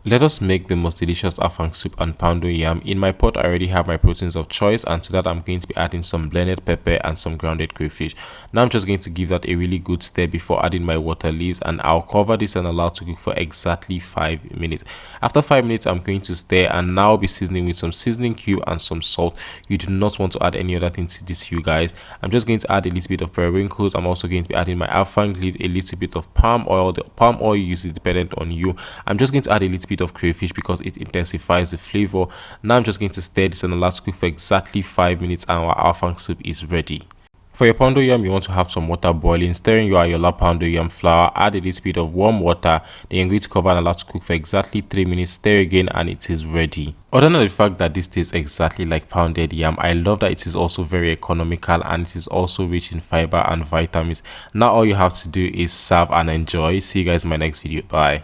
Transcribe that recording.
Let us make the most delicious afang soup and poundo yam. In my pot, I already have my proteins of choice, and to that I'm going to be adding some blended pepper and some grounded crayfish. Now I'm just going to give that a really good stir before adding my water leaves, and I'll cover this and allow to cook for exactly 5 minutes. After 5 minutes, I'm going to stir, and now I'll be seasoning with some seasoning cube and some salt. You do not want to add any other thing to this, you guys. I'm just going to add a little bit of periwinkles. I'm also going to be adding my afang leaf, a little bit of palm oil. The palm oil you use is dependent on you. I'm just going to add a little bit of crayfish because it intensifies the flavor. Now I'm just going to stir this and allow it to cook for exactly 5 minutes, and our afang soup is ready. For your poundo yam, you want to have some water boiling. Stir in your Ayoola Poundo Yam flour, add a little bit of warm water, then you're going to cover and allow it to cook for exactly 3 minutes. Stir again and it is ready. Other than the fact that this tastes exactly like pounded yam, I love that it is also very economical and it is also rich in fiber and vitamins. Now all you have to do is serve and enjoy. See you guys in my next video. Bye.